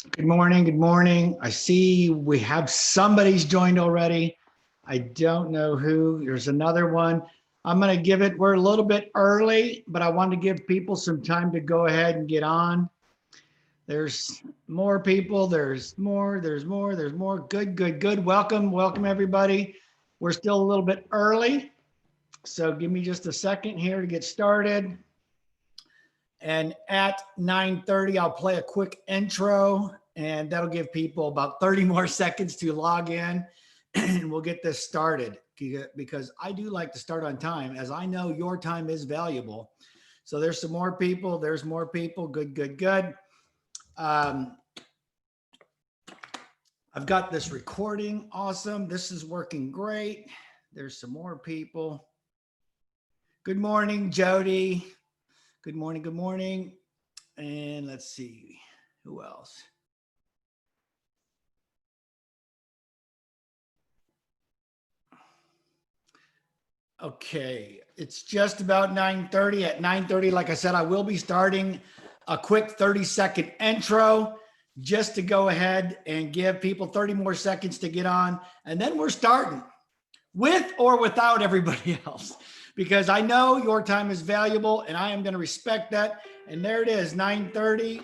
Good morning. Good morning. I see we have somebody's joined already. I don't know who. There's another one. I'm going to give it, we're a little bit early, but I want to give people some time to go ahead and get on. There's more people. There's more. Good, good, good. Welcome. Welcome, everybody. We're still a little bit early. So give me just a second here to get started. And at 9:30, I'll play a quick intro, and that'll give people about 30 more seconds to log in, and we'll get this started, because I do like to start on time, as I know your time is valuable. So there's some more people. There's more people. Good, good, good. I've got this recording. Awesome. This is working great. There's some more people. Good morning, Jody. Good morning. Good morning. And let's see who else. Okay, it's just about 9:30. At 9:30, like I said, I will be starting a quick 30-second intro just to go ahead and give people 30 more seconds to get on. And then we're starting with or without everybody else, because I know your time is valuable and I am going to respect that. And there it is, 9:30.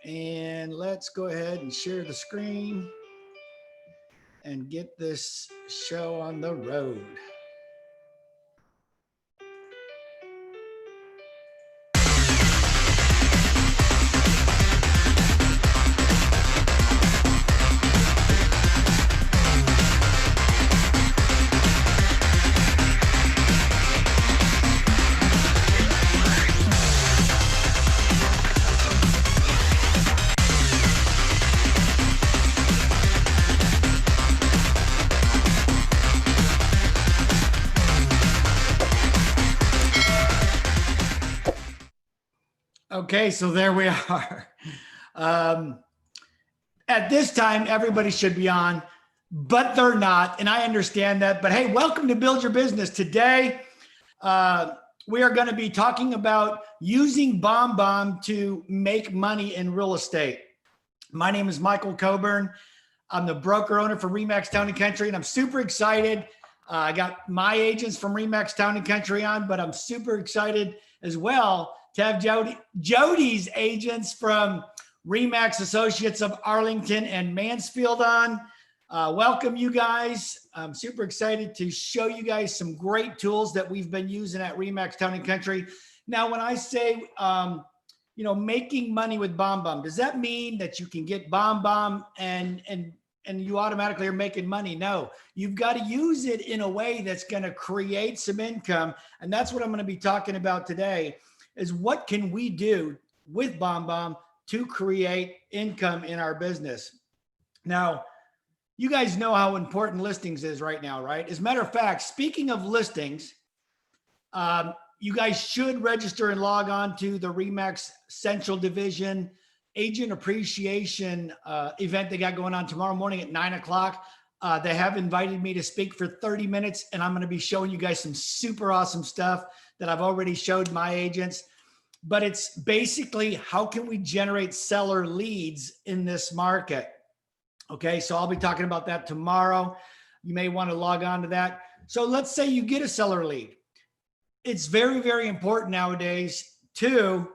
And let's go ahead and share the screen and get this show on the road. Okay, so there we are. At this time, everybody should be on, but they're not, and I understand that. But hey, welcome to Build Your Business. Today, we are going to be talking about using BombBomb to make money in real estate. My name is Michael Coburn. I'm the broker owner for REMAX Town & Country, and I'm super excited. I got my agents from REMAX Town & Country on, but I'm super excited as well to have Jody's agents from REMAX Associates of Arlington and Mansfield on. Welcome, you guys. I'm super excited to show you guys some great tools that we've been using at REMAX Town & Country. Now, when I say, making money with BombBomb, does that mean that you can get BombBomb and you automatically are making money? No, you've got to use it in a way that's going to create some income. And that's what I'm going to be talking about today, is what can we do with BombBomb to create income in our business. Now, you guys know how important listings is right now, right? As a matter of fact, speaking of listings, you guys should register and log on to the REMAX Central Division Agent Appreciation event they got going on tomorrow morning at 9 o'clock. They have invited me to speak for 30 minutes, and I'm going to be showing you guys some super awesome stuff that I've already showed my agents. But it's basically, how can we generate seller leads in this market? Okay, so I'll be talking about that tomorrow. You may want to log on to that. So let's say you get a seller lead. It's very, very important nowadays to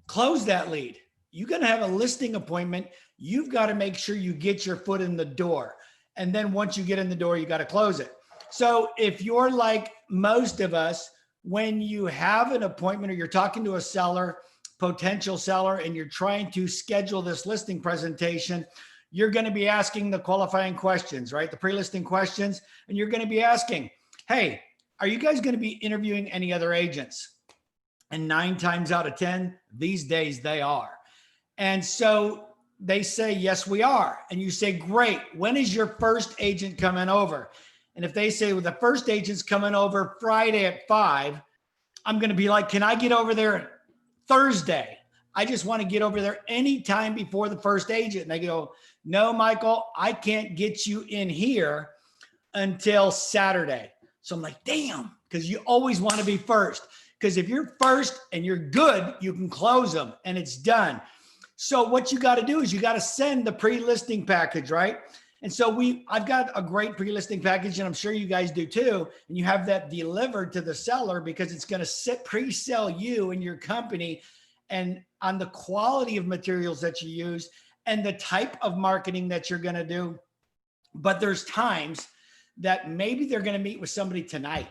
close that lead. You're going to have a listing appointment. You've got to make sure you get your foot in the door. And then once you get in the door, you got to close it. So if you're like most of us, when you have an appointment or you're talking to a seller, potential seller, and you're trying to schedule this listing presentation, you're going to be asking the qualifying questions, right? The pre-listing questions. And you're going to be asking, hey, are you guys going to be interviewing any other agents? And 9 times out of 10, these days they are. And so they say, yes, we are. And you say, great. When is your first agent coming over? And if they say, well, the first agent's coming over Friday at 5, I'm going to be like, can I get over there Thursday? I just want to get over there anytime before the first agent. And they go, no, Michael, I can't get you in here until Saturday. So I'm like, damn, because you always want to be first. Because if you're first and you're good, you can close them and it's done. So what you got to do is you got to send the pre-listing package, right? And so I've got a great pre-listing package, and I'm sure you guys do too. And you have that delivered to the seller because it's going to pre-sell you and your company and on the quality of materials that you use and the type of marketing that you're going to do. But there's times that maybe they're going to meet with somebody tonight,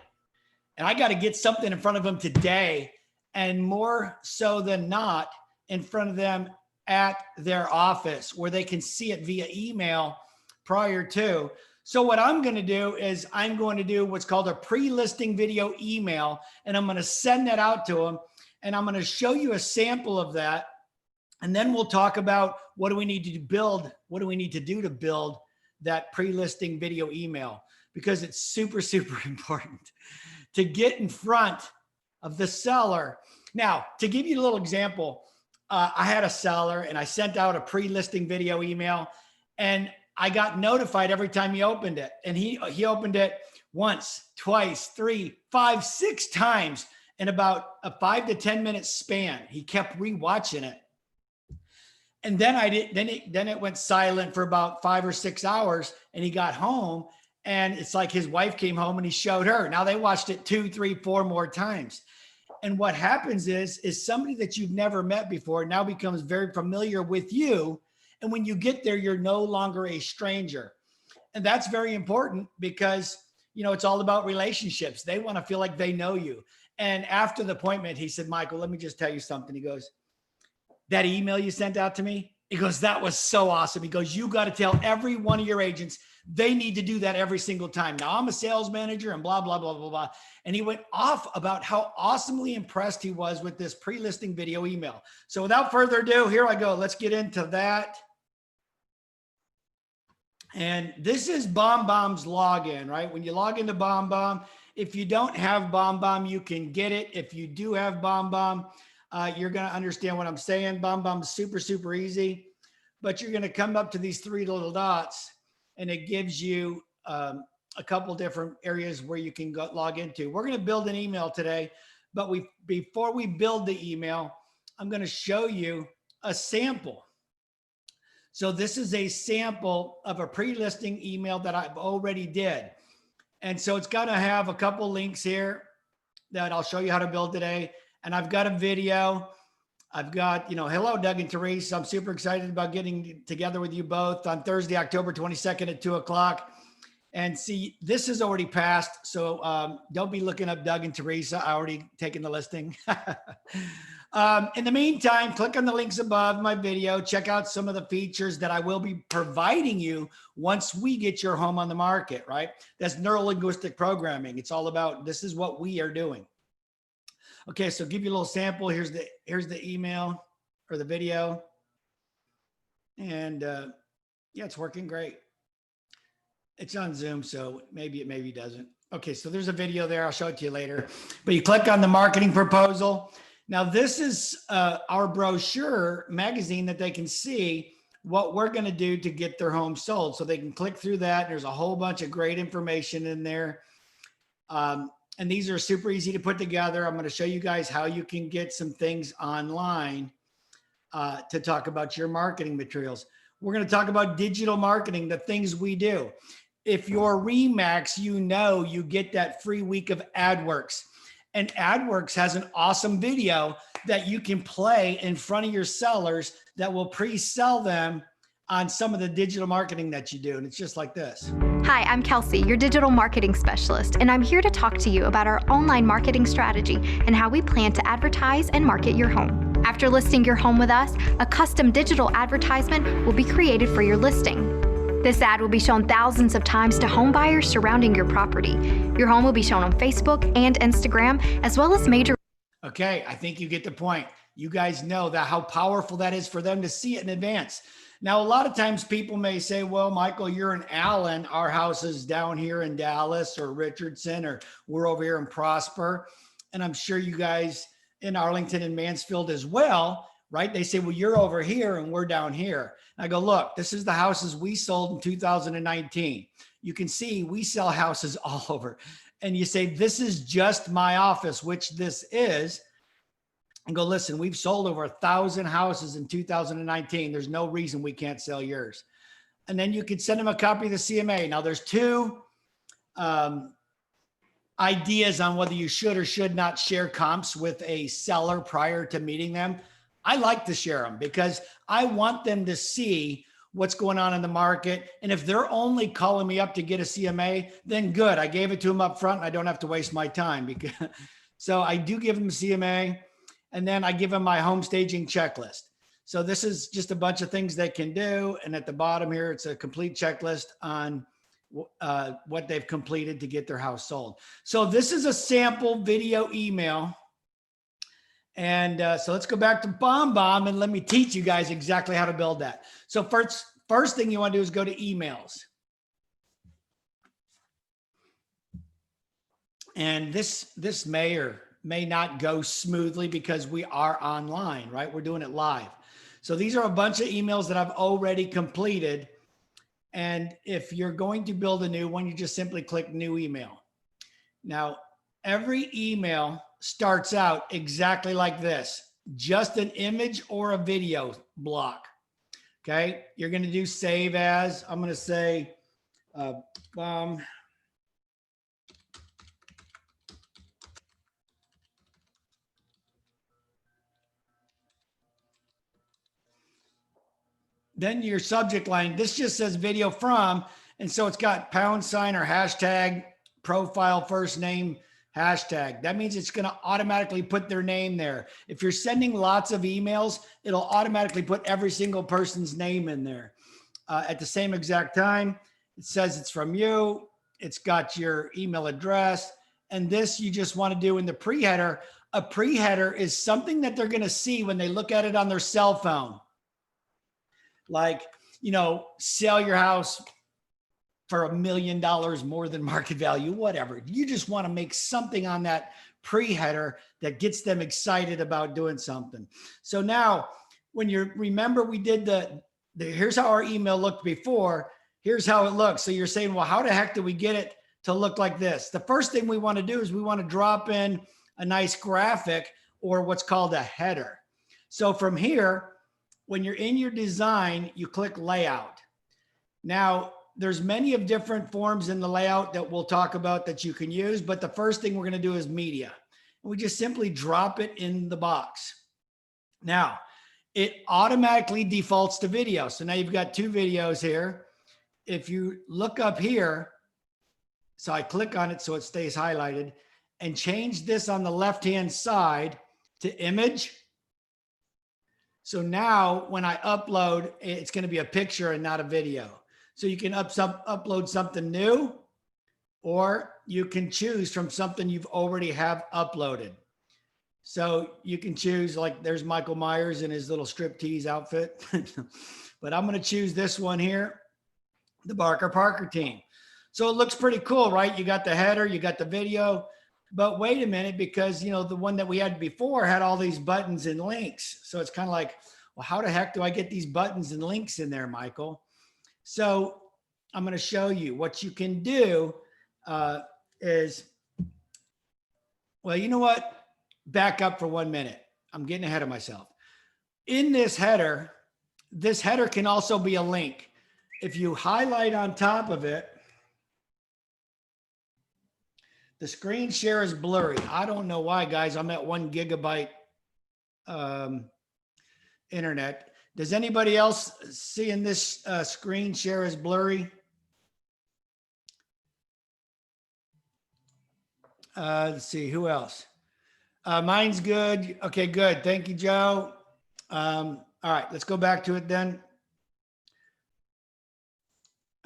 and I got to get something in front of them today, and more so than not in front of them at their office where they can see it via email prior to. So what I'm going to do is I'm going to do what's called a pre-listing video email, and I'm going to send that out to them, and I'm going to show you a sample of that. And then we'll talk about what do we need to build? What do we need to do to build that pre-listing video email? Because it's super, super important to get in front of the seller. Now, to give you a little example, I had a seller and I sent out a pre-listing video email, and I got notified every time he opened it. And he opened it once, twice, 3, 5, 6 times in about a 5 to 10 minute span. He kept rewatching it. And then then it went silent for about 5 or 6 hours, and he got home, and it's like his wife came home and he showed her. Now they watched it 2, 3, 4 more times. And what happens is somebody that you've never met before now becomes very familiar with you. And when you get there, you're no longer a stranger. And that's very important because, it's all about relationships. They want to feel like they know you. And after the appointment, he said, Michael, let me just tell you something. He goes, that email you sent out to me, he goes, that was so awesome. He goes, you got to tell every one of your agents, they need to do that every single time. Now I'm a sales manager and blah, blah, blah, blah, blah. And he went off about how awesomely impressed he was with this pre-listing video email. So without further ado, here I go. Let's get into that. And this is BombBomb's login, right? When you log into BombBomb, if you don't have BombBomb, you can get it. If you do have BombBomb, you're going to understand what I'm saying. BombBomb is super, super easy, but you're going to come up to these 3 little dots, and it gives you a couple different areas where you can go log into. We're going to build an email today, but before we build the email, I'm going to show you a sample. So this is a sample of a pre-listing email that I've already did. And so it's going to have a couple links here that I'll show you how to build today. And I've got a video. I've got, hello, Doug and Teresa. I'm super excited about getting together with you both on Thursday, October 22nd at 2 o'clock. And see, this is already passed. So don't be looking up Doug and Teresa. I already taken the listing. In the meantime, click on the links above my video. Check out some of the features that I will be providing you once we get your home on the market, right? That's neuro-linguistic programming. It's all about, this is what we are doing. Okay, so give you a little sample. Here's the email or the video. And yeah, it's working great. It's on Zoom, so maybe it doesn't. Okay, so there's a video there. I'll show it to you later. But you click on the marketing proposal. Now, this is our brochure magazine that they can see what we're going to do to get their home sold. So they can click through that. There's a whole bunch of great information in there. And these are super easy to put together. I'm going to show you guys how you can get some things online to talk about your marketing materials. We're going to talk about digital marketing, the things we do. If you're REMAX, you get that free week of AdWorks. And AdWorks has an awesome video that you can play in front of your sellers that will pre-sell them on some of the digital marketing that you do. And it's just like this. Hi, I'm Kelsey, your digital marketing specialist, and I'm here to talk to you about our online marketing strategy and how we plan to advertise and market your home. After listing your home with us, a custom digital advertisement will be created for your listing. This ad will be shown thousands of times to home buyers surrounding your property. Your home will be shown on Facebook and Instagram, as well as major... Okay, I think you get the point. You guys know that how powerful that is for them to see it in advance. Now, a lot of times people may say, well, Michael, you're in Allen. Our house is down here in Dallas or Richardson, or we're over here in Prosper. And I'm sure you guys in Arlington and Mansfield as well, right? They say, well, you're over here and we're down here. And I go, look, this is the houses we sold in 2019. You can see we sell houses all over. And you say, this is just my office, which this is. and go, listen, we've sold over 1,000 houses in 2019. There's no reason we can't sell yours. And then you could send them a copy of the CMA. Now there's two ideas on whether you should or should not share comps with a seller prior to meeting them. I like to share them because I want them to see what's going on in the market. And if they're only calling me up to get a CMA, then good. I gave it to them up front and I don't have to waste my time. Because so I do give them CMA, and then I give them my home staging checklist. So this is just a bunch of things they can do. And at the bottom here, it's a complete checklist on what they've completed to get their house sold. So this is a sample video email. And so let's go back to BombBomb and let me teach you guys exactly how to build that. So first thing you want to do is go to emails. And this may or may not go smoothly because we are online, right? We're doing it live. So these are a bunch of emails that I've already completed. And if you're going to build a new one, you just simply click new email. Now, every email starts out exactly like this, just an image or a video block. Okay. You're going to do save as. I'm going to say, bomb. Then your subject line, this just says video from, and so it's got # or hashtag, profile, first name, hashtag. That means it's going to automatically put their name there. If you're sending lots of emails, it'll automatically put every single person's name in there. At the same exact time, it says it's from you. It's got your email address. And this you just want to do in the pre-header. A pre-header is something that they're going to see when they look at it on their cell phone. Like, you know, sell your house for $1 million more than market value, whatever. You just want to make something on that pre-header that gets them excited about doing something. So now when you remember, we did here's how our email looked before, here's how it looks. So you're saying, well, how the heck do we get it to look like this? The first thing we want to do is we want to drop in a nice graphic or what's called a header. So from here, when you're in your design, you click layout. Now, there's many of different forms in the layout that we'll talk about that you can use, but the first thing we're going to do is media. And we just simply drop it in the box. Now, it automatically defaults to video. So now you've got two videos here. If you look up here, so I click on it so it stays highlighted, and change this on the left-hand side to image. So now when I upload, it's going to be a picture and not a video. So you can upload something new, or you can choose from something you've already have uploaded. So you can choose, like there's Michael Myers in his little striptease outfit, but I'm going to choose this one here, the Barker Parker team. So it looks pretty cool, right? You got the header, you got the video, but wait a minute, because you know, the one that we had before had all these buttons and links. So it's kind of like, well, how the heck do I get these buttons and links in there, Michael? So I'm going to show you what you can do is, well, you know what? Back up for 1 minute. I'm getting ahead of myself. In this header can also be a link. If you highlight on top of it, the screen share is blurry. I don't know why, guys. I'm at 1 gigabyte internet. Does anybody else seeing this screen share is blurry? Let's see, who else? Mine's good. Okay, good. Thank you, Joe. All right, let's go back to it then.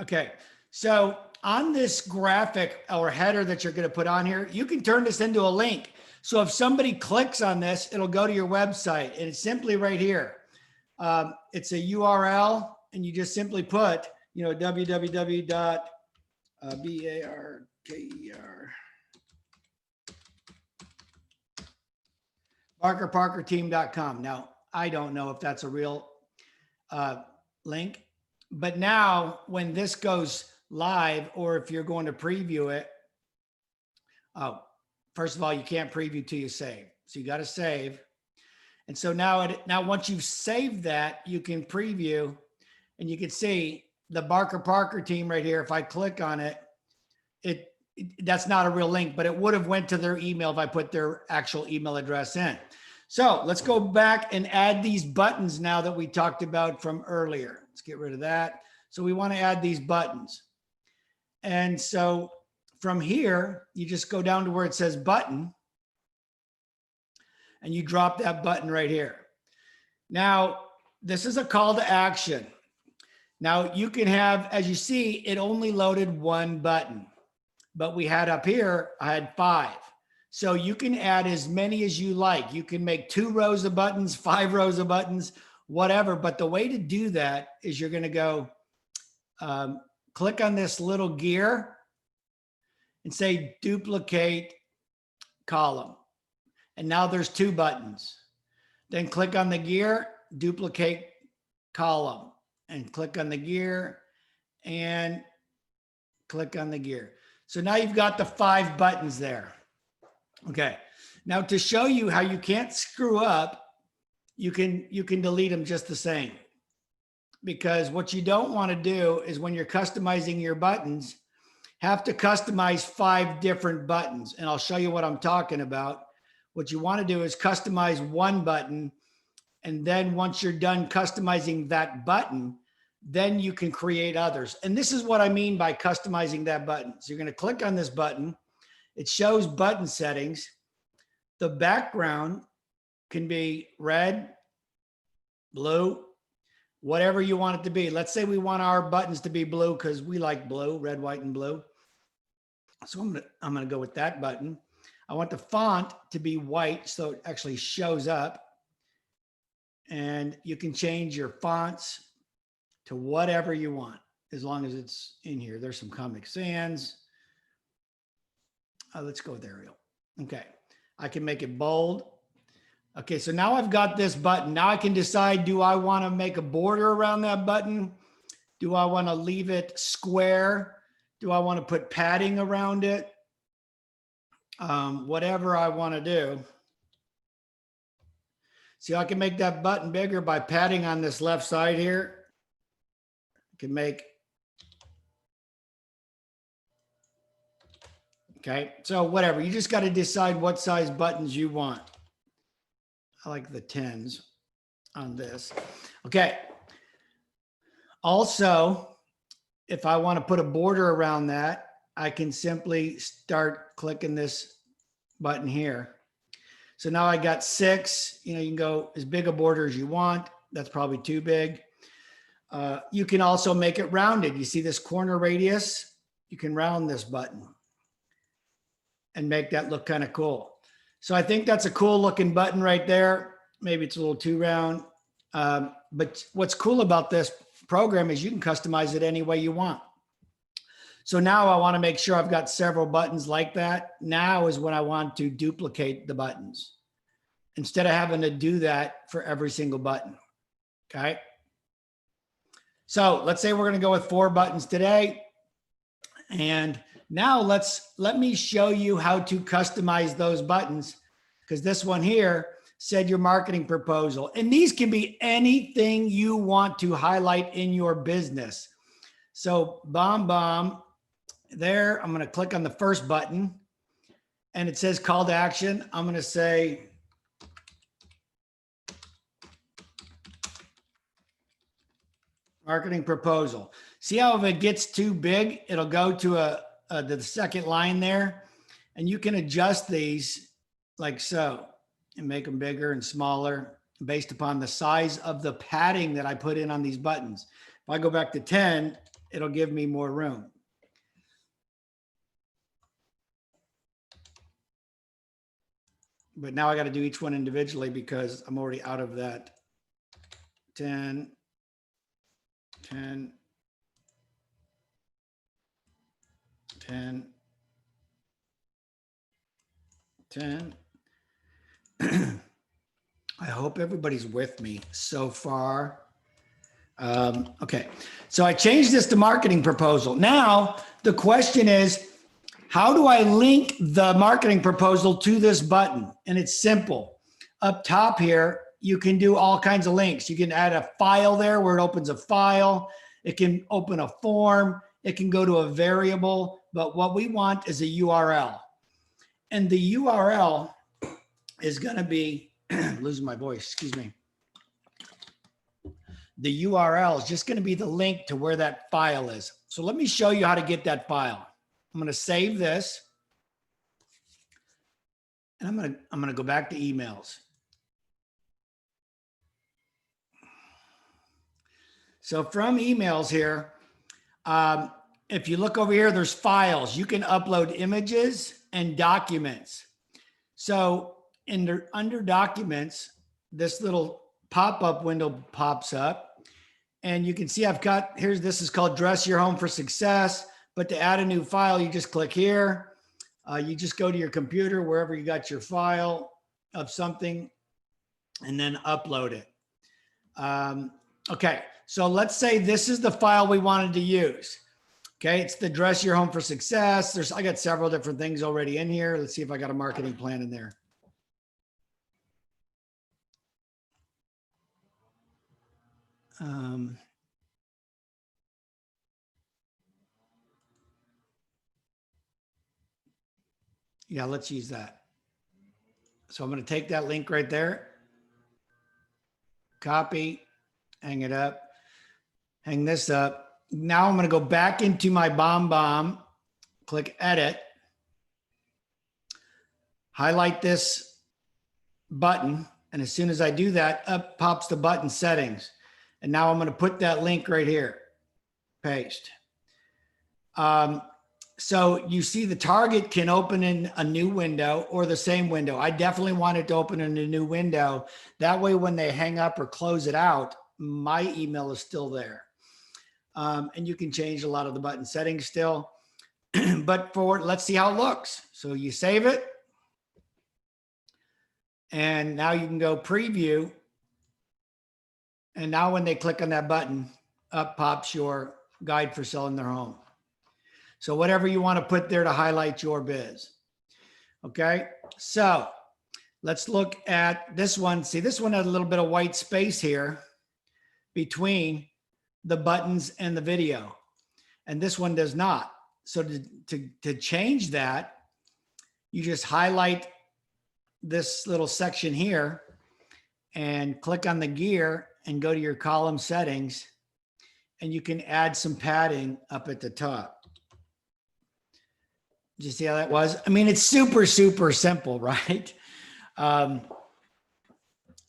Okay, so on this graphic or header that you're going to put on here, you can turn this into a link. So if somebody clicks on this, it'll go to your website, and it's simply right here. It's a URL, and you just simply put, you know, barkerparkerteam.com. Now, I don't know if that's a real link, but now when this goes live, or if you're going to preview it, first of all, you can't preview till you save. So you got to save. And so now once you've saved that, you can preview and you can see the Barker Parker team right here. If I click on it, that's not a real link, but it would have went to their email if I put their actual email address in. So let's go back and add these buttons now that we talked about from earlier. Let's get rid of that. So we want to add these buttons. And so from here, you just go down to where it says button and you drop that button right here. Now, this is a call to action. Now you can have, as you see, it only loaded one button, but we had up here, I had 5. So you can add as many as you like. You can make 2 rows of buttons, 5 rows of buttons, whatever. But the way to do that is you're going to go click on this little gear and say duplicate column. And now there's 2 buttons. Then click on the gear, duplicate column, and click on the gear and click on the gear. So now you've got the 5 buttons there. Okay. Now to show you how you can't screw up, you can delete them just the same. Because what you don't want to do is when you're customizing your buttons, have to customize 5 different buttons. And I'll show you what I'm talking about. What you want to do is customize 1 button. And then once you're done customizing that button, then you can create others. And this is what I mean by customizing that button. So you're going to click on this button. It shows button settings. The background can be red, blue, whatever you want it to be. Let's say we want our buttons to be blue because we like blue, red, white, and blue. So I'm gonna go with that button. I want the font to be white so it actually shows up. And you can change your fonts to whatever you want as long as it's in here. There's some Comic Sans. Let's go with Arial. Okay, I can make it bold. Okay, so now I've got this button. Now I can decide, do I want to make a border around that button? Do I want to leave it square? Do I want to put padding around it? Whatever I want to do. See, I can make that button bigger by padding on this left side here. I can make, okay, so whatever. You just got to decide what size buttons you want. I like the 10s on this. Okay. Also, if I want to put a border around that, I can simply start clicking this button here. So now I got 6, you can go as big a border as you want. That's probably too big. You can also make it rounded. You see this corner radius? You can round this button and make that look kind of cool. So I think that's a cool looking button right there. Maybe it's a little too round. But what's cool about this program is you can customize it any way you want. So now I want to make sure I've got several buttons like that. Now is when I want to duplicate the buttons instead of having to do that for every single button. Okay. So let's say we're going to go with 4 buttons today. And now let me show you how to customize those buttons, because this one here said your marketing proposal. And these can be anything you want to highlight in your business. So BombBomb there, I'm going to click on the first button and it says call to action. I'm going to say, marketing proposal. See how if it gets too big, it'll go to the second line there, and you can adjust these like so and make them bigger and smaller based upon the size of the padding that I put in on these buttons. If I go back to 10, it'll give me more room. But now I got to do each one individually because I'm already out of that 10, 10, 10, 10. I hope everybody's with me so far. Okay, so I changed this to marketing proposal. Now the question is, how do I link the marketing proposal to this button? And it's simple. Up top here, you can do all kinds of links. You can add a file there where it opens a file. It can open a form. It can go to a variable, but what we want is a URL. And the URL is going to be, losing my voice, excuse me. The URL is just going to be the link to where that file is. So let me show you how to get that file. I'm going to save this. And I'm going to go back to emails. So from emails here, if you look over here, there's files. You can upload images and documents. So under documents, this little pop-up window pops up. And you can see I've got, this is called Dress Your Home for Success. But to add a new file, you just click here. You just go to your computer, wherever you got your file of something, and then upload it. Okay, so let's say this is the file we wanted to use. Okay, it's the Dress Your Home for Success. I got several different things already in here. Let's see if I got a marketing plan in there. Yeah, let's use that. So I'm going to take that link right there, copy, hang it up, hang this up. Now I'm going to go back into my BombBomb, click edit, highlight this button. And as soon as I do that, up pops the button settings. And now I'm going to put that link right here, paste. So you see the target can open in a new window or the same window. I definitely want it to open in a new window. That way, when they hang up or close it out, my email is still there. And you can change a lot of the button settings still. But let's see how it looks. So you save it. And now you can go preview. And now when they click on that button, up pops your guide for selling their home. So whatever you want to put there to highlight your biz. Okay, so let's look at this one. See, this one has a little bit of white space here between the buttons and the video. And this one does not. So to change that, you just highlight this little section here and click on the gear and go to your column settings. And you can add some padding up at the top. Did you see how that was? I mean, it's super, super simple, right?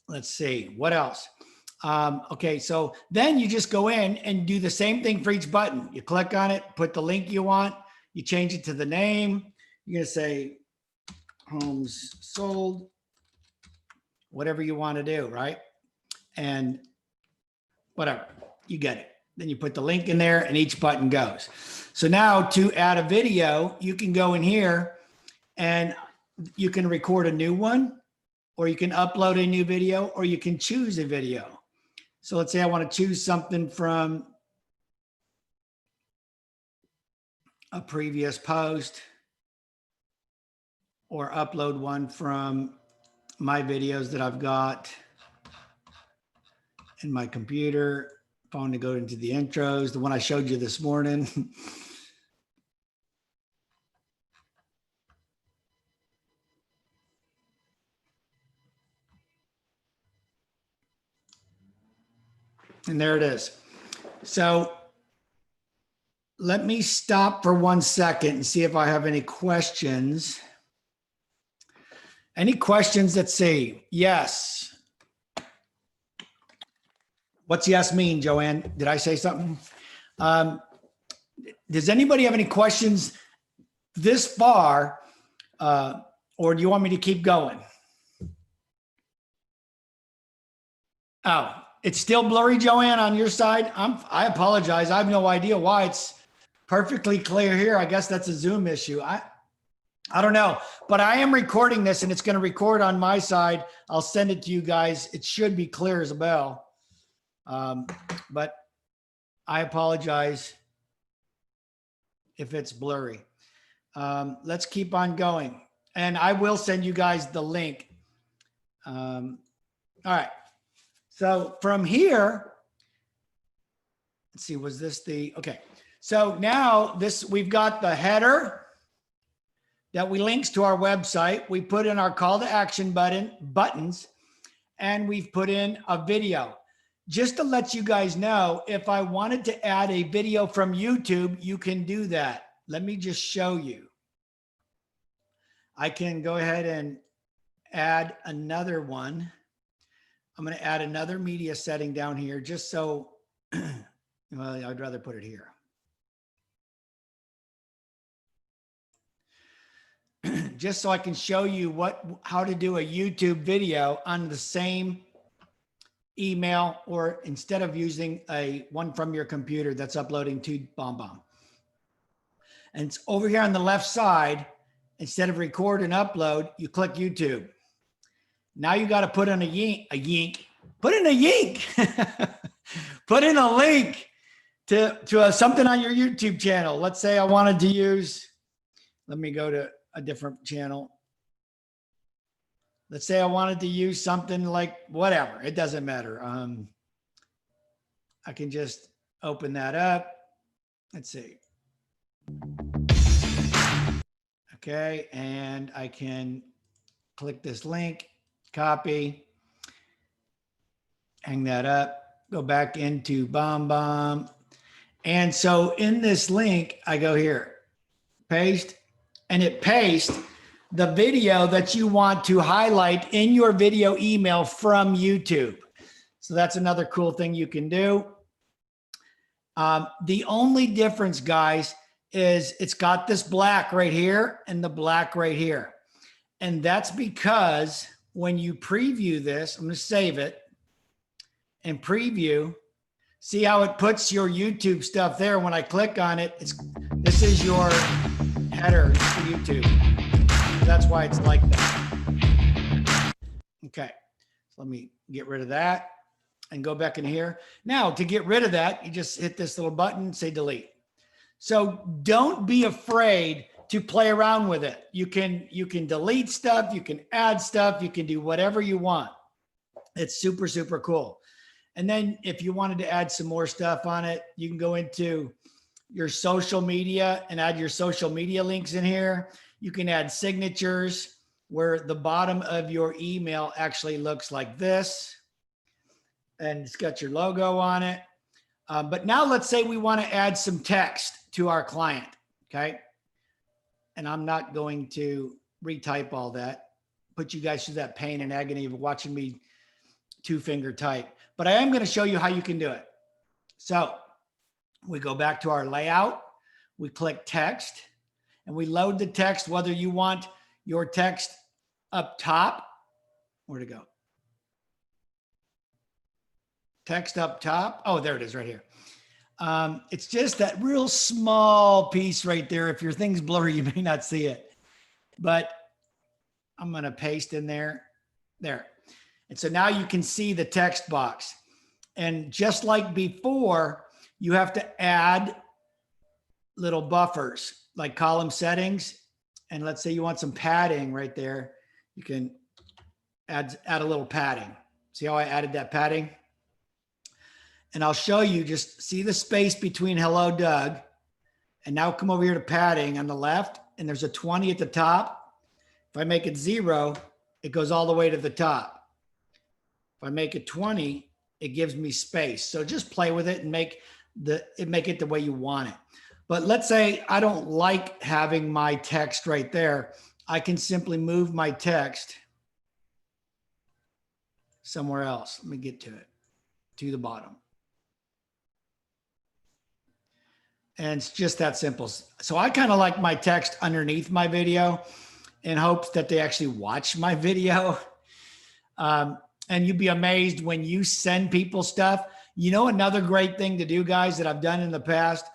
Let's see, what else? Okay, so then you just go in and do the same thing for each button. You click on it, put the link you want, you change it to the name. You're gonna say homes sold, whatever you want to do, right? And whatever, you get it. Then you put the link in there and each button goes. So now to add a video, you can go in here and you can record a new one, or you can upload a new video, or you can choose a video. So let's say I want to choose something from a previous post, or upload one from my videos that I've got in my computer. Phone to go into the intros, the one I showed you this morning. And there it is. So let me stop for 1 second and see if I have any questions. Any questions that say yes? What's yes mean, Joanne? Did I say something? Does anybody have any questions this far, or do you want me to keep going? Oh, it's still blurry, Joanne, on your side? I apologize. I have no idea why. It's perfectly clear here. I guess that's a Zoom issue. I don't know, but I am recording this and it's going to record on my side. I'll send it to you guys. It should be clear as a bell. But I apologize if it's blurry. Let's keep on going. And I will send you guys the link All right. So from here, let's see, was this the, okay. So now we've got the header that we links to our website. We put in our call to action buttons, and we've put in a video. Just to let you guys know, if I wanted to add a video from YouTube, you can do that. Let me just show you. I can go ahead and add another one. I'm going to add another media setting down here just so, well, I'd rather put it here. Just so I can show you how to do a YouTube video on the same email, or instead of using one from your computer that's uploading to BombBomb. And it's over here on the left side. Instead of record and upload, you click YouTube. Now you got to put in put in a link to something on your YouTube channel. Let's say I wanted to use, let me go to a different channel. Let's say I wanted to use something like whatever, it doesn't matter. I can just open that up. Let's see. Okay, and I can click this link, copy, hang that up, go back into BombBomb. And so in this link, I go here, paste, and it pastes the video that you want to highlight in your video email from YouTube. So that's another cool thing you can do. The only difference, guys, is it's got this black right here and the black right here. And that's because when you preview this, I'm going to save it and preview. See how it puts your YouTube stuff there. When I click on it, this is your header for YouTube. That's why it's like that. Okay, so let me get rid of that and go back in here. Now, to get rid of that, you just hit this little button, say delete. So don't be afraid to play around with it. You can delete stuff, you can add stuff, you can do whatever you want. It's super, super cool. And then if you wanted to add some more stuff on it, you can go into your social media and add your social media links in here. You can add signatures where the bottom of your email actually looks like this. And it's got your logo on it. But now let's say we want to add some text to our client, okay? And I'm not going to retype all that, put you guys through that pain and agony of watching me two-finger type. But I am going to show you how you can do it. So we go back to our layout, we click text, and we load the text, whether you want your text up top. Where'd it go? Text up top. Oh, there it is right here. It's just that real small piece right there. If your thing's blurry, you may not see it, but I'm going to paste in there. And so now you can see the text box. And just like before, you have to add little buffers like column settings. And let's say you want some padding right there. You can add a little padding. See how I added that padding? And I'll show you, just see the space between hello, Doug. And now come over here to padding on the left, and there's a 20 at the top. If I make it 0, it goes all the way to the top. If I make it 20, it gives me space. So just play with it and make it the way you want it. But let's say I don't like having my text right there. I can simply move my text somewhere else. Let me get to it, to the bottom. And it's just that simple. So I kind of like my text underneath my video in hopes that they actually watch my video. And you'd be amazed when you send people stuff. You know, another great thing to do, guys, that I've done in the past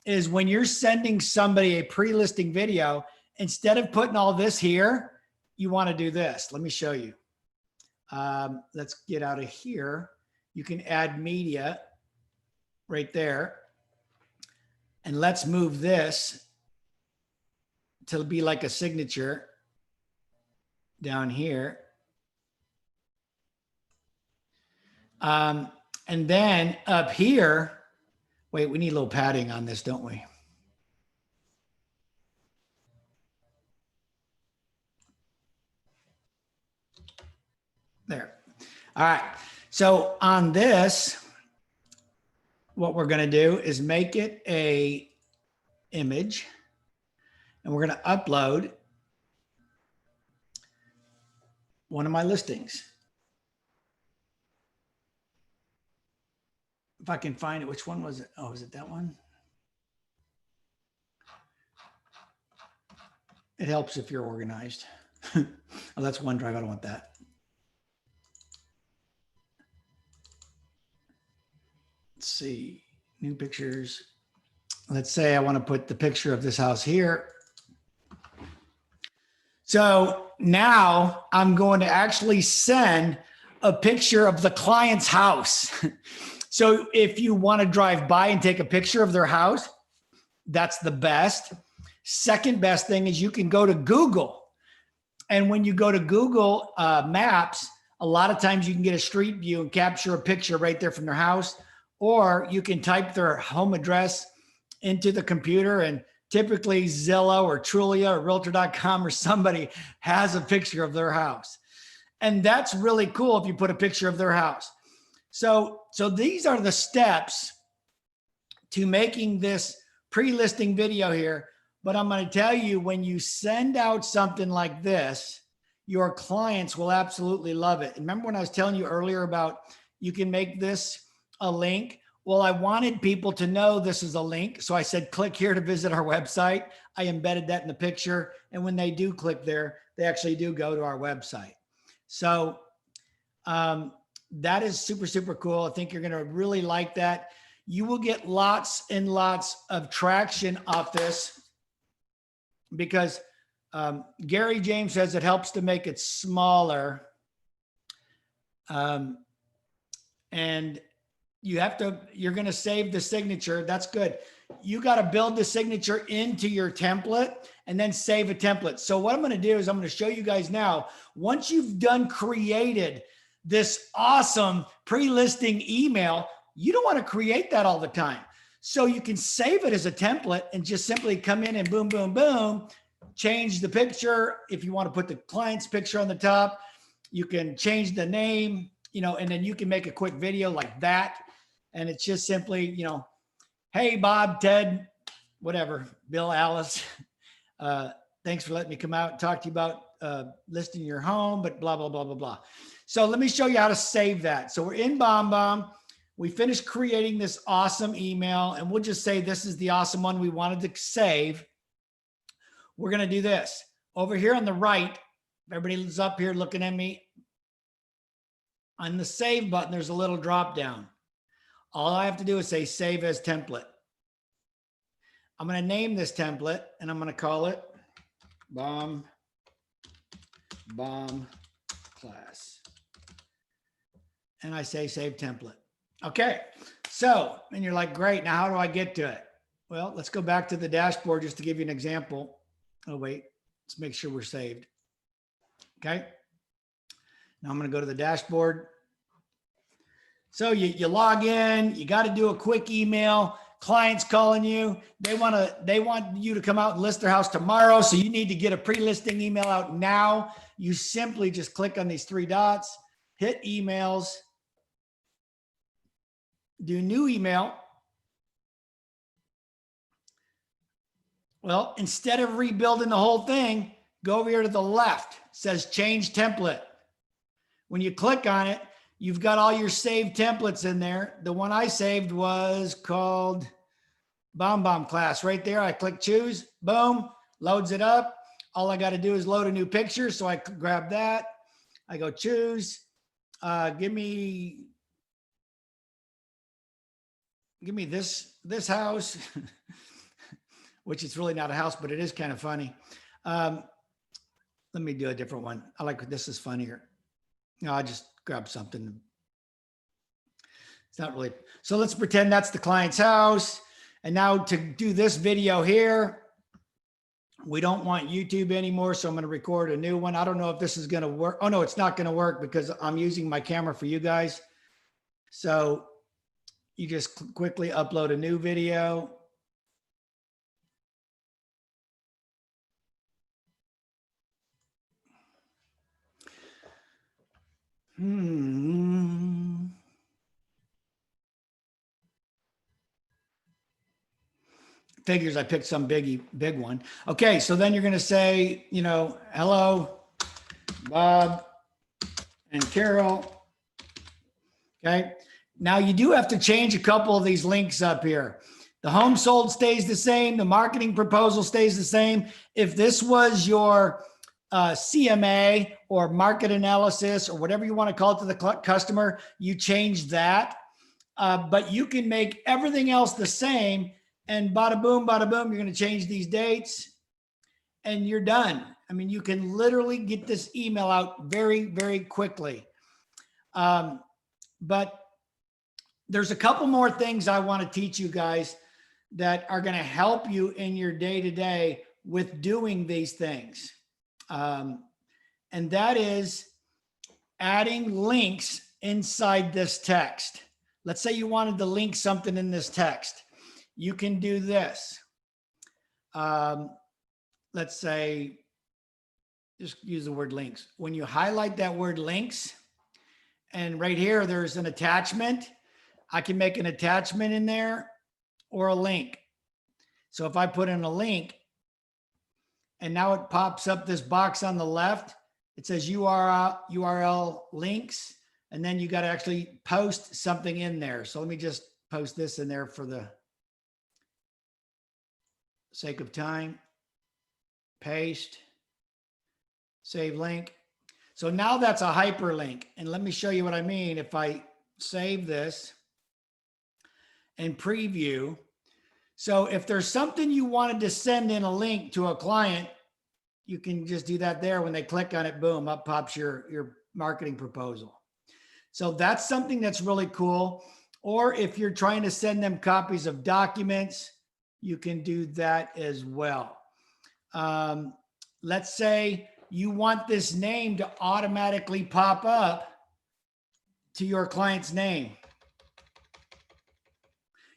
is when you're sending somebody a pre-listing video, instead of putting all this here, you want to do this. Let me show you. Let's get out of here. You can add media right there. And let's move this to be like a signature down here. And then up here, wait, we need a little padding on this, don't we? There. All right. So on this, what we're going to do is make it a image, and we're going to upload one of my listings. If I can find it, which one was it? Oh, is it that one? It helps if you're organized. Oh, that's OneDrive. I don't want that. Let's see, new pictures. Let's say I want to put the picture of this house here. So now I'm going to actually send a picture of the client's house. So if you want to drive by and take a picture of their house, that's the best. Second best thing is you can go to Google. And when you go to Google Maps, a lot of times you can get a street view and capture a picture right there from their house. Or you can type their home address into the computer, and typically Zillow or Trulia or Realtor.com or somebody has a picture of their house. And that's really cool if you put a picture of their house. So these are the steps to making this pre-listing video here. But I'm going to tell you, when you send out something like this, your clients will absolutely love it. And remember when I was telling you earlier about you can make this a link? Well, I wanted people to know this is a link. So I said, click here to visit our website. I embedded that in the picture. And when they do click there, they actually do go to our website. So that is super, super cool. I think you're going to really like that. You will get lots and lots of traction off this because Gary James says it helps to make it smaller. And you're going to save the signature. That's good. You got to build the signature into your template and then save a template. So what I'm going to do is I'm going to show you guys now, once you've created this awesome pre-listing email, you don't want to create that all the time. So you can save it as a template and just simply come in and boom, boom, boom, change the picture. If you want to put the client's picture on the top, you can change the name, and then you can make a quick video like that. And it's just simply, hey, Bob, Ted, whatever, Bill, Alice, thanks for letting me come out and talk to you about listing your home, but blah, blah, blah, blah, blah. So let me show you how to save that. So we're in BombBomb. We finished creating this awesome email, and we'll just say this is the awesome one we wanted to save. We're going to do this. Over here on the right, everybody's up here looking at me. On the save button, there's a little drop down. All I have to do is say save as template. I'm going to name this template and I'm going to call it BombBomb class. And I say save template. Okay. So, and you're like, great. Now how do I get to it? Well, let's go back to the dashboard just to give you an example. Oh, wait, let's make sure we're saved. Okay. Now I'm going to go to the dashboard. So you log in, you got to do a quick email. Clients calling you. They want you to come out and list their house tomorrow. So you need to get a pre-listing email out now. You simply just click on these three dots, hit emails, do new email. Well, instead of rebuilding the whole thing, go over here to the left. It says change template. When you click on it, you've got all your saved templates in there. The one I saved was called BombBomb class right there. I click choose, boom, loads it up. All I got to do is load a new picture. So I grab that. I go choose, give me this house, which is really not a house, but it is kind of funny. Let me do a different one. I like this is funnier. No, I just grab something. It's not really. So let's pretend that's the client's house. And now to do this video here, we don't want YouTube anymore. So I'm going to record a new one. I don't know if this is going to work. Oh no, it's not going to work because I'm using my camera for you guys. So you just quickly upload a new video. Figures I picked some big one. Okay, so then you're going to say, you know, hello, Bob and Carol. Okay, now you do have to change a couple of these links up here. The home sold stays the same. The marketing proposal stays the same. If this was your CMA or market analysis or whatever you want to call it to the customer, you change that. But you can make everything else the same, and bada boom, you're going to change these dates and you're done. I mean, you can literally get this email out very, very quickly. But there's a couple more things I want to teach you guys that are going to help you in your day-to-day with doing these things. And that is adding links inside this text. Let's say you wanted to link something in this text. You can do this. Let's say, just use the word links. When you highlight that word links, and right here, there's an attachment. I can make an attachment in there or a link. So if I put in a link, and now it pops up this box on the left, it says URL links, and then you got to actually post something in there. So let me just post this in there for the sake of time. Paste, save link. So now that's a hyperlink. And let me show you what I mean. If I save this and preview. So if there's something you wanted to send in a link to a client, you can just do that there. When they click on it, boom, up pops your marketing proposal. So that's something that's really cool. Or if you're trying to send them copies of documents, you can do that as well. Let's say you want this name to automatically pop up to your client's name.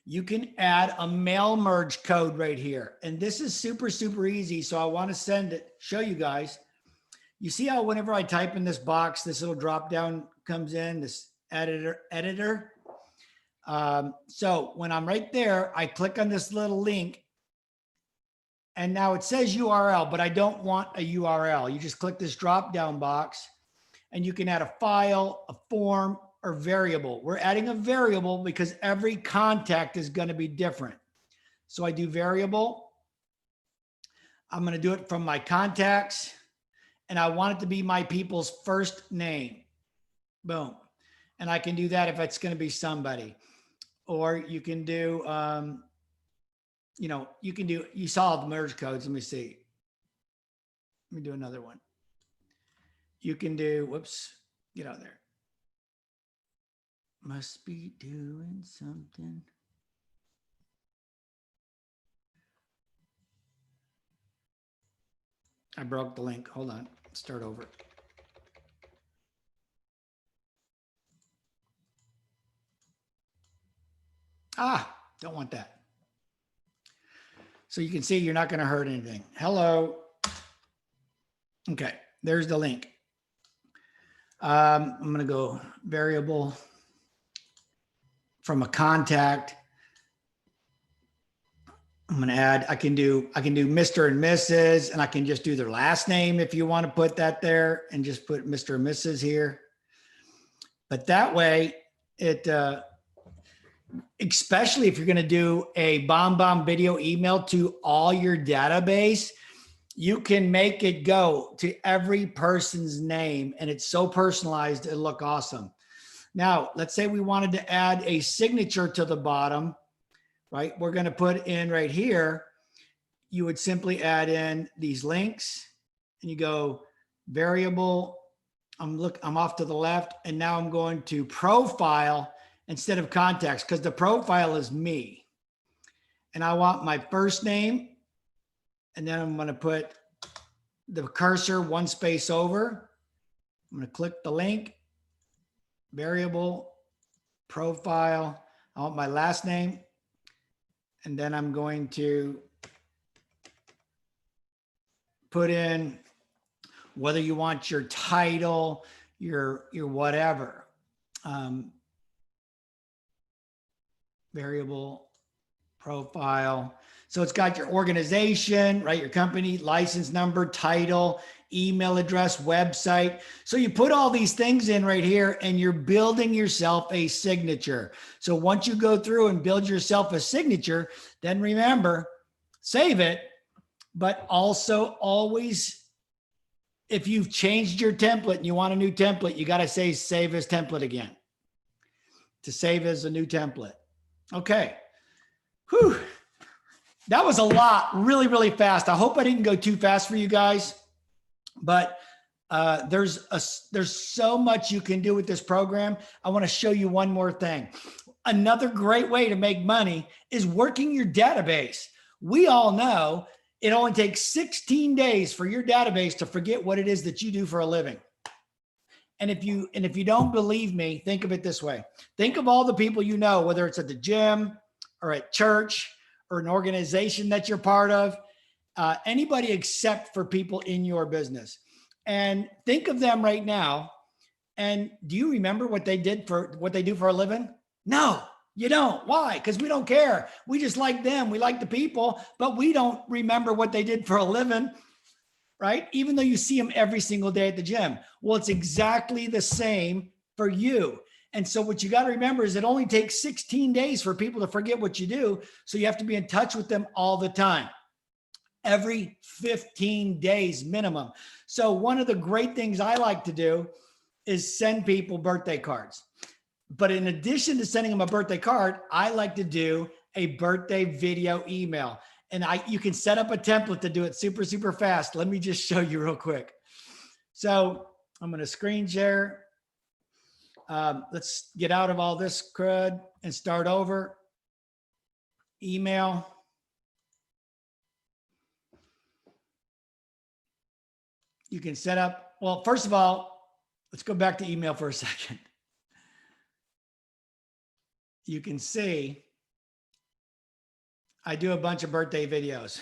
You can add a mail merge code right here. And this is super, super easy. So I want to show you guys. You see how whenever I type in this box, this little drop down comes in, this editor. So when I'm right there, I click on this little link. And now it says URL, but I don't want a URL. You just click this drop down box and you can add a file, a form, or variable. We're adding a variable because every contact is going to be different. So I do variable. I'm going to do it from my contacts, and I want it to be my people's first name. Boom. And I can do that if it's going to be somebody. Or you can do, you saw the merge codes. Let me see. Let me do another one. You can do, whoops, get out there. Must be doing something. I broke the link. Hold on. Start over. Don't want that. So you can see you're not going to hurt anything. Hello. Okay. There's the link. I'm going to go variable from a contact. I'm going to add, I can do Mr. and Mrs. and I can just do their last name if you want to put that there and just put Mr. and Mrs. here. But that way it, especially if you're going to do a BombBomb video email to all your database, you can make it go to every person's name and it's so personalized, it'll look awesome. Now, let's say we wanted to add a signature to the bottom, right? We're going to put in right here, you would simply add in these links and you go variable. I'm off to the left and now I'm going to profile instead of contacts because the profile is me. And I want my first name. And then I'm going to put the cursor one space over. I'm going to click the link, variable, profile. I want my last name. And then I'm going to put in whether you want your title, your whatever. Variable profile. So it's got your organization, right? Your company, license number, title, email address, website. So you put all these things in right here and you're building yourself a signature. So once you go through and build yourself a signature, then remember, save it, but also always, if you've changed your template and you want a new template, you got to say save as template again to save as a new template. Okay. Whew. That was a lot, really, really fast. I hope I didn't go too fast for you guys, but there's so much you can do with this program. I want to show you one more thing. Another great way to make money is working your database. We all know it only takes 16 days for your database to forget what it is that you do for a living. And if you don't believe me, think of it this way. Think of all the people you know, whether it's at the gym or at church or an organization that you're part of, anybody except for people in your business. And think of them right now. And do you remember what they do for a living? No, you don't. Why? Because we don't care. We just like them. We like the people, but we don't remember what they did for a living, right? Even though you see them every single day at the gym. Well, it's exactly the same for you. And so what you got to remember is it only takes 16 days for people to forget what you do. So you have to be in touch with them all the time, every 15 days minimum. So one of the great things I like to do is send people birthday cards. But in addition to sending them a birthday card, I like to do a birthday video email. And you can set up a template to do it super, super fast. Let me just show you real quick. So I'm going to screen share. Let's get out of all this crud and start over. Email. You can set up, well, first of all, let's go back to email for a second. You can see I do a bunch of birthday videos.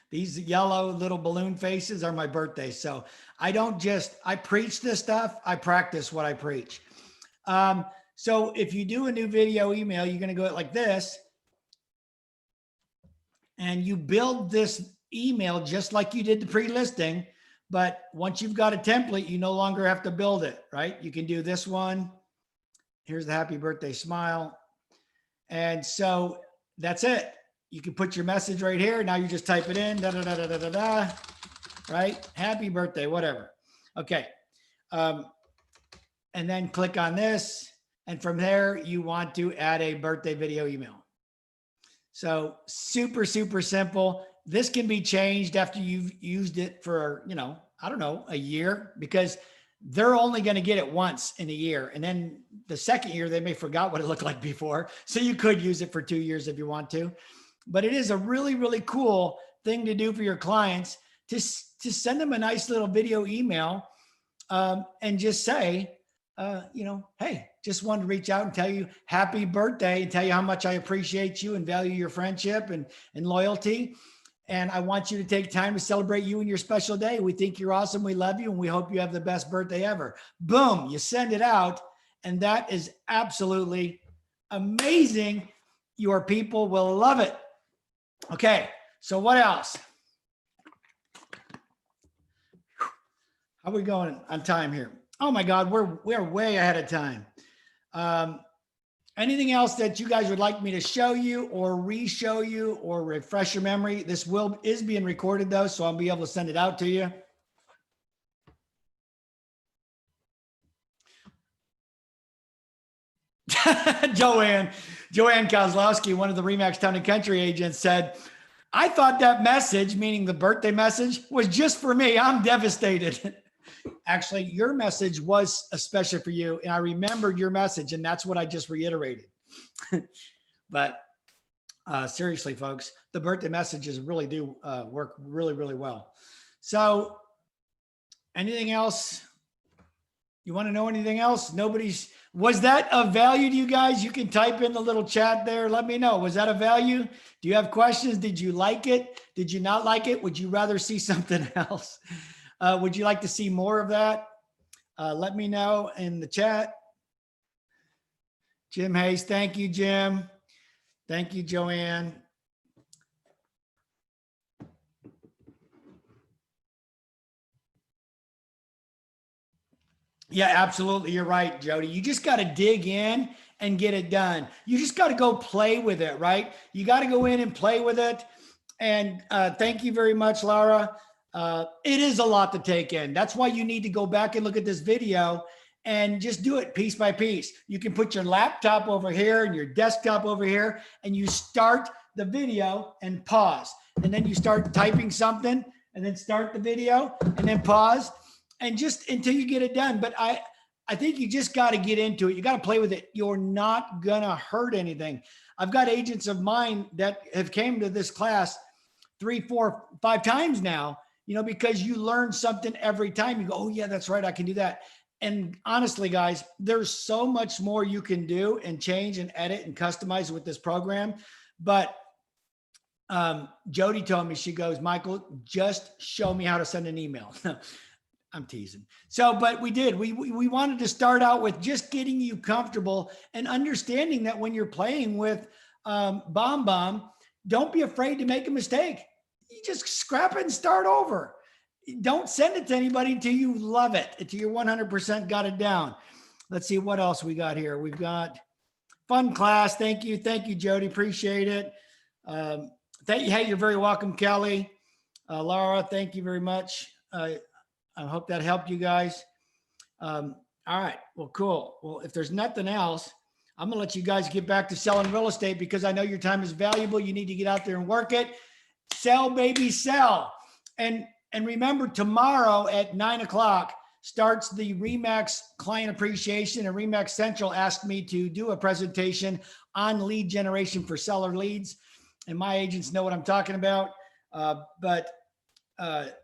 These yellow little balloon faces are my birthdays. So I preach this stuff. I practice what I preach. So if you do a new video email, you're going to go like this and you build this email just like you did the pre-listing. But once you've got a template, you no longer have to build it, right? You can do this one. Here's the happy birthday smile. And so that's it. You can put your message right here. Now you just type it in, da, da, da, da, da, da, da, right? Happy birthday, whatever. Okay. And then click on this. And from there, you want to add a birthday video email. So super, super simple. This can be changed after you've used it for, I don't know, a year, because they're only going to get it once in a year. And then the second year, they may forgot what it looked like before. So you could use it for 2 years if you want to. But it is a really, really cool thing to do for your clients to send them a nice little video email and just say, hey, just wanted to reach out and tell you happy birthday and tell you how much I appreciate you and value your friendship and loyalty. And I want you to take time to celebrate you and your special day. We think you're awesome. We love you. And we hope you have the best birthday ever. Boom, you send it out. And that is absolutely amazing. Your people will love it. Okay, so what else? How are we going on time here? Oh my God, we're way ahead of time. Anything else that you guys would like me to show you or re-show you or refresh your memory? This is being recorded though, so I'll be able to send it out to you. Joanne Kozlowski, one of the REMAX Town and Country agents, said, I thought that message, meaning the birthday message, was just for me. I'm devastated. Actually, your message was especially for you. And I remembered your message, and that's what I just reiterated. But seriously, folks, the birthday messages really do work really, really well. So anything else? You want to know anything else? Was that of value to you guys? You can type in the little chat there. Let me know. Was that a value? Do you have questions? Did you like it? Did you not like it? Would you rather see something else? Would you like to see more of that? Let me know in the chat. Jim Hayes, thank you, Jim. Thank you, Joanne. Yeah, absolutely. You're right, Jody. You just got to dig in and get it done. You just got to go play with it, right? You got to go in and play with it. And thank you very much, Laura. It is a lot to take in. That's why you need to go back and look at this video and just do it piece by piece. You can put your laptop over here and your desktop over here, and you start the video and pause. And then you start typing something and then start the video and then pause. And just until you get it done. But I think you just got to get into it. You got to play with it. You're not going to hurt anything. I've got agents of mine that have came to this class 3, 4, 5 times now, because you learn something every time. You go, oh yeah, that's right, I can do that. And honestly, guys, there's so much more you can do and change and edit and customize with this program. But Jody told me, she goes, Michael, just show me how to send an email. I'm teasing. So, but we did. We wanted to start out with just getting you comfortable and understanding that when you're playing with BombBomb, don't be afraid to make a mistake. You just scrap it and start over. Don't send it to anybody until you love it, until you're 100% got it down. Let's see what else we got here. We've got fun class. Thank you. Thank you, Jody. Appreciate it. Thank you. Hey, you're very welcome, Kelly. Laura, thank you very much. I hope that helped you guys. All right. Well, cool. Well, if there's nothing else, I'm going to let you guys get back to selling real estate because I know your time is valuable. You need to get out there and work it. Sell, baby, sell. And remember, tomorrow at 9 o'clock starts the REMAX Client Appreciation, and REMAX Central asked me to do a presentation on lead generation for seller leads. And my agents know what I'm talking about.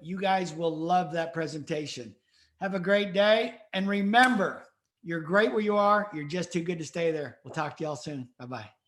You guys will love that presentation. Have a great day. And remember, you're great where you are. You're just too good to stay there. We'll talk to y'all soon. Bye-bye.